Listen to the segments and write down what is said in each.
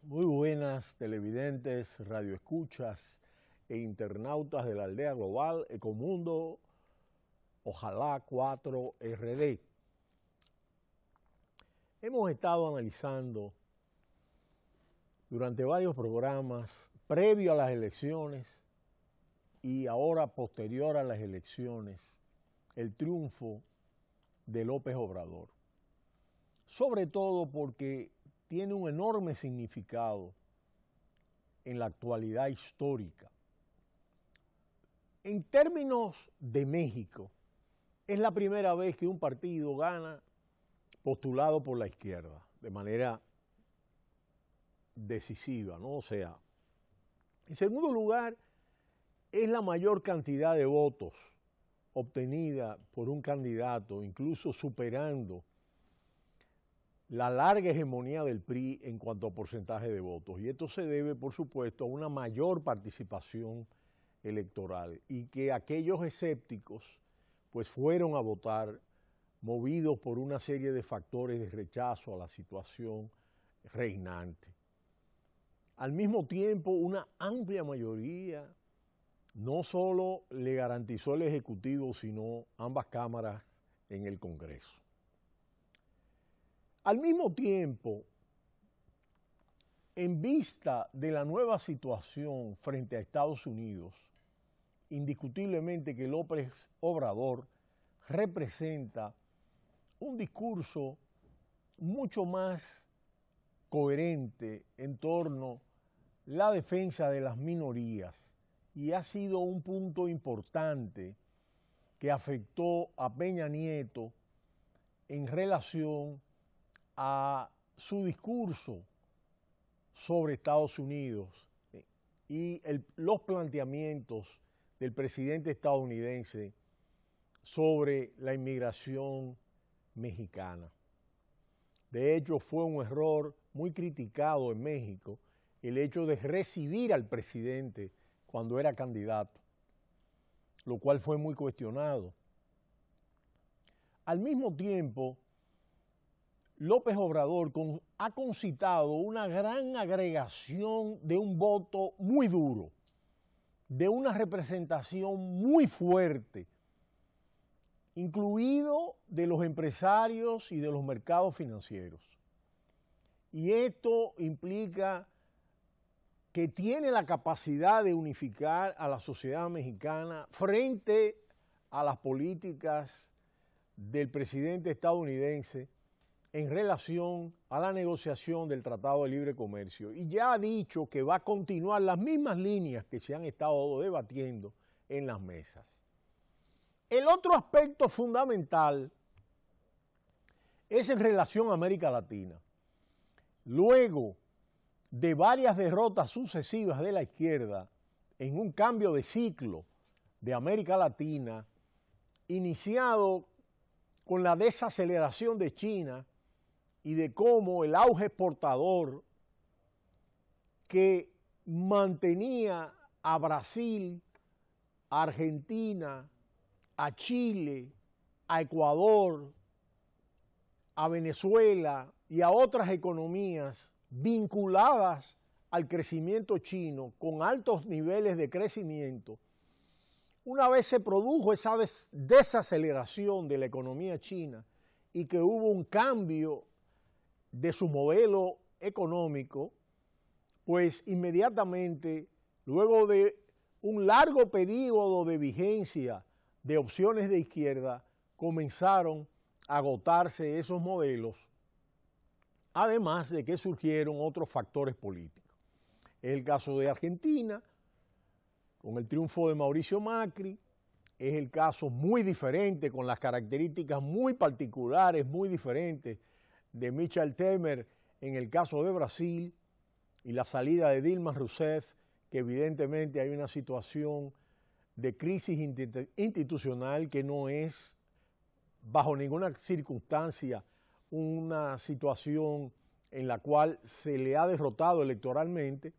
Muy buenas televidentes, radioescuchas e internautas de la aldea global Ecomundo, ojalá 4RD. Hemos estado analizando durante varios programas, previo a las elecciones y ahora posterior a las elecciones, el triunfo de López Obrador. Sobre todo porque tiene un enorme significado en la actualidad histórica. En términos de México, es la primera vez que un partido gana postulado por la izquierda, de manera decisiva, ¿no? O sea, en segundo lugar, es la mayor cantidad de votos obtenida por un candidato, incluso superando la larga hegemonía del PRI en cuanto a porcentaje de votos. Y esto se debe, por supuesto, a una mayor participación electoral y que aquellos escépticos pues fueron a votar movidos por una serie de factores de rechazo a la situación reinante. Al mismo tiempo, una amplia mayoría no solo le garantizó el Ejecutivo, sino ambas cámaras en el Congreso. Al mismo tiempo, en vista de la nueva situación frente a Estados Unidos, indiscutiblemente que López Obrador representa un discurso mucho más coherente en torno a la defensa de las minorías y ha sido un punto importante que afectó a Peña Nieto en relación a su discurso sobre Estados Unidos y los planteamientos del presidente estadounidense sobre la inmigración mexicana. De hecho, fue un error muy criticado en México el hecho de recibir al presidente cuando era candidato, lo cual fue muy cuestionado. Al mismo tiempo, López Obrador ha concitado una gran agregación de un voto muy duro, de una representación muy fuerte, incluido de los empresarios y de los mercados financieros. Y esto implica que tiene la capacidad de unificar a la sociedad mexicana frente a las políticas del presidente estadounidense en relación a la negociación del Tratado de Libre Comercio. Y ya ha dicho que va a continuar las mismas líneas que se han estado debatiendo en las mesas. El otro aspecto fundamental es en relación a América Latina. Luego de varias derrotas sucesivas de la izquierda en un cambio de ciclo de América Latina, iniciado con la desaceleración de China y de cómo el auge exportador que mantenía a Brasil, a Argentina, a Chile, a Ecuador, a Venezuela y a otras economías vinculadas al crecimiento chino con altos niveles de crecimiento, una vez se produjo esa desaceleración de la economía china y que hubo un cambio de su modelo económico, pues inmediatamente, luego de un largo periodo de vigencia de opciones de izquierda, comenzaron a agotarse esos modelos, además de que surgieron otros factores políticos. Es el caso de Argentina, con el triunfo de Mauricio Macri, es el caso muy diferente, con las características muy particulares, muy diferentes, de Michel Temer en el caso de Brasil, y la salida de Dilma Rousseff, que evidentemente hay una situación de crisis institucional que no es bajo ninguna circunstancia una situación en la cual se le ha derrotado electoralmente,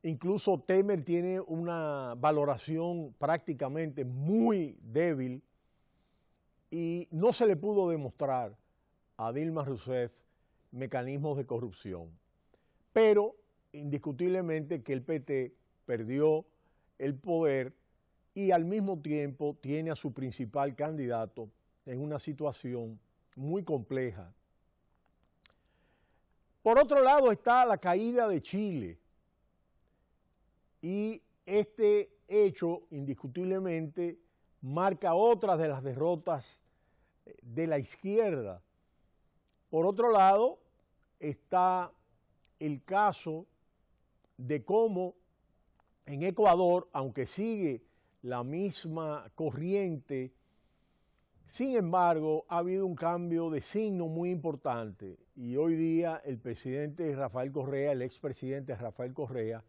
Incluso Temer tiene una valoración prácticamente muy débil y no se le pudo demostrar a Dilma Rousseff mecanismos de corrupción. Pero indiscutiblemente que el PT perdió el poder y al mismo tiempo tiene a su principal candidato en una situación muy compleja. Por otro lado está la caída de Chile y este hecho indiscutiblemente marca otra de las derrotas de la izquierda. Por otro lado está el caso de cómo en Ecuador, aunque sigue la misma corriente, sin embargo, ha habido un cambio de signo muy importante y hoy día el presidente Rafael Correa, el expresidente Rafael Correa,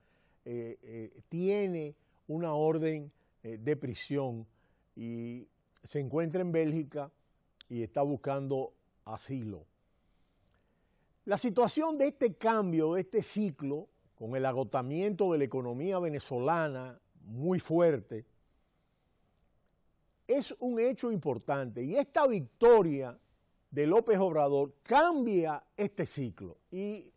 tiene una orden de prisión y se encuentra en Bélgica y está buscando asilo. La situación de este cambio, de este ciclo, con el agotamiento de la economía venezolana muy fuerte, es un hecho importante y esta victoria de López Obrador cambia este ciclo y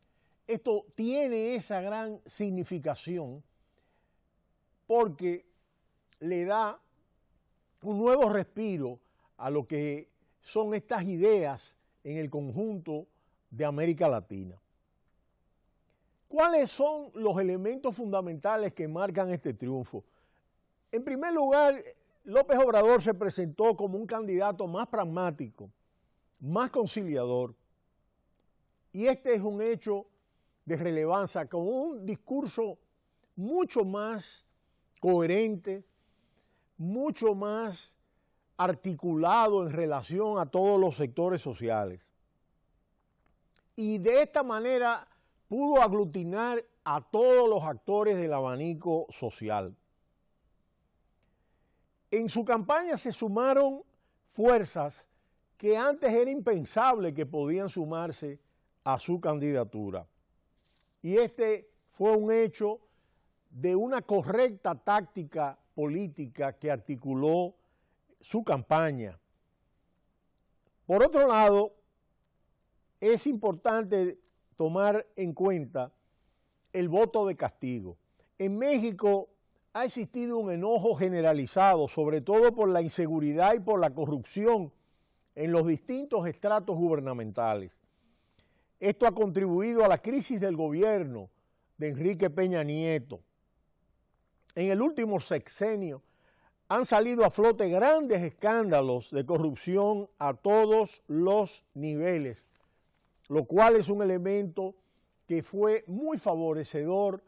esto tiene esa gran significación porque le da un nuevo respiro a lo que son estas ideas en el conjunto de América Latina. ¿Cuáles son los elementos fundamentales que marcan este triunfo? En primer lugar, López Obrador se presentó como un candidato más pragmático, más conciliador, y este es un hecho de relevancia, con un discurso mucho más coherente, mucho más articulado en relación a todos los sectores sociales. Y de esta manera pudo aglutinar a todos los actores del abanico social. En su campaña se sumaron fuerzas que antes era impensable que podían sumarse a su candidatura. Y este fue un hecho de una correcta táctica política que articuló su campaña. Por otro lado, es importante tomar en cuenta el voto de castigo. En México ha existido un enojo generalizado, sobre todo por la inseguridad y por la corrupción en los distintos estratos gubernamentales. Esto ha contribuido a la crisis del gobierno de Enrique Peña Nieto. En el último sexenio han salido a flote grandes escándalos de corrupción a todos los niveles, lo cual es un elemento que fue muy favorecedor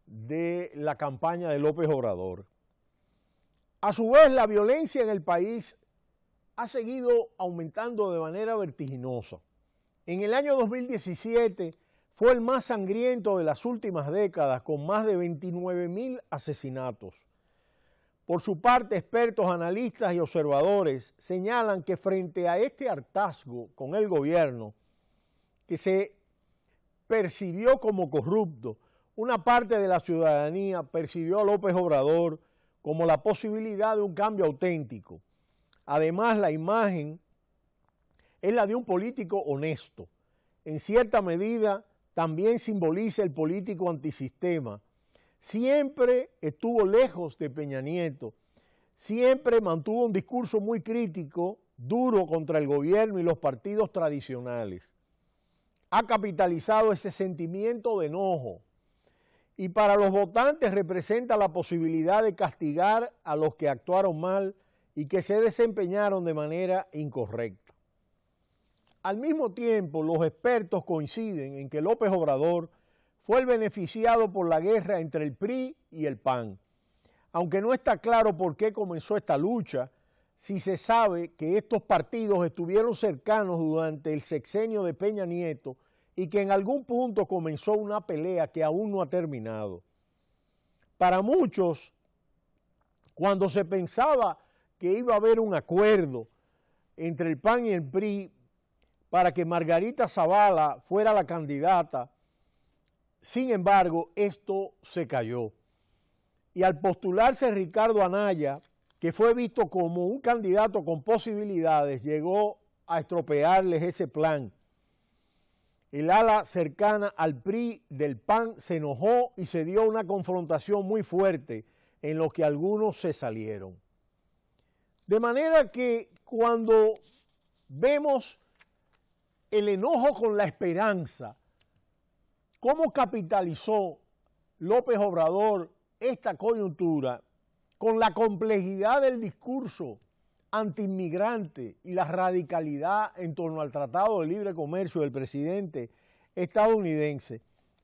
de la campaña de López Obrador. A su vez, la violencia en el país ha seguido aumentando de manera vertiginosa. En el año 2017 fue el más sangriento de las últimas décadas, con más de 29,000 asesinatos. Por su parte, expertos, analistas y observadores señalan que frente a este hartazgo con el gobierno, que se percibió como corrupto, una parte de la ciudadanía percibió a López Obrador como la posibilidad de un cambio auténtico. Además, la imagen es la de un político honesto. En cierta medida, también simboliza el político antisistema. Siempre estuvo lejos de Peña Nieto, siempre mantuvo un discurso muy crítico, duro contra el gobierno y los partidos tradicionales. Ha capitalizado ese sentimiento de enojo y para los votantes representa la posibilidad de castigar a los que actuaron mal y que se desempeñaron de manera incorrecta. Al mismo tiempo, los expertos coinciden en que López Obrador fue el beneficiado por la guerra entre el PRI y el PAN, aunque no está claro por qué comenzó esta lucha, si se sabe que estos partidos estuvieron cercanos durante el sexenio de Peña Nieto y que en algún punto comenzó una pelea que aún no ha terminado. Para muchos, cuando se pensaba que iba a haber un acuerdo entre el PAN y el PRI para que Margarita Zavala fuera la candidata, Sin embargo, esto se cayó. Y al postularse Ricardo Anaya, que fue visto como un candidato con posibilidades, llegó a estropearles ese plan. El ala cercana al PRI del PAN se enojó y se dio una confrontación muy fuerte en lo que algunos se salieron. De manera que cuando vemos el enojo con la esperanza, cómo capitalizó López Obrador esta coyuntura con la complejidad del discurso antiinmigrante y la radicalidad en torno al Tratado de Libre Comercio del presidente estadounidense,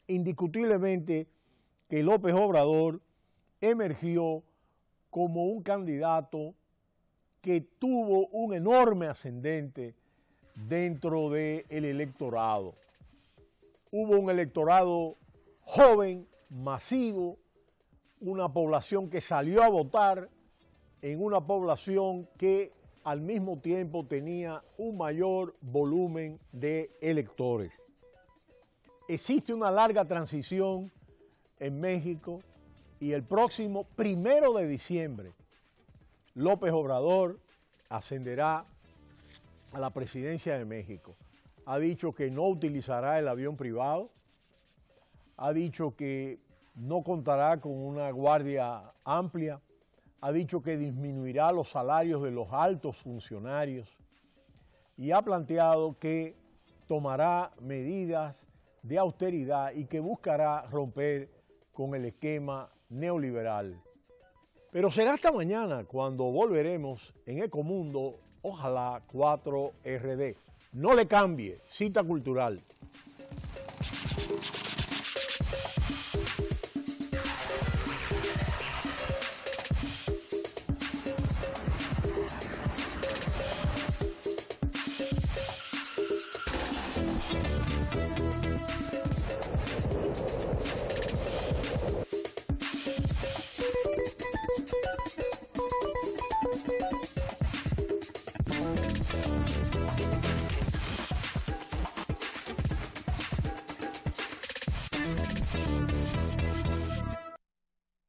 indiscutiblemente que López Obrador emergió como un candidato que tuvo un enorme ascendente dentro del electorado. Hubo un electorado joven, masivo, una población que salió a votar en una población que al mismo tiempo tenía un mayor volumen de electores. Existe una larga transición en México y el próximo 1 de diciembre López Obrador ascenderá a la presidencia de México. Ha dicho que no utilizará el avión privado, ha dicho que no contará con una guardia amplia, ha dicho que disminuirá los salarios de los altos funcionarios y ha planteado que tomará medidas de austeridad y que buscará romper con el esquema neoliberal. Pero será hasta mañana cuando volveremos en Ecomundo, ojalá 4RD. No le cambie, cita cultural.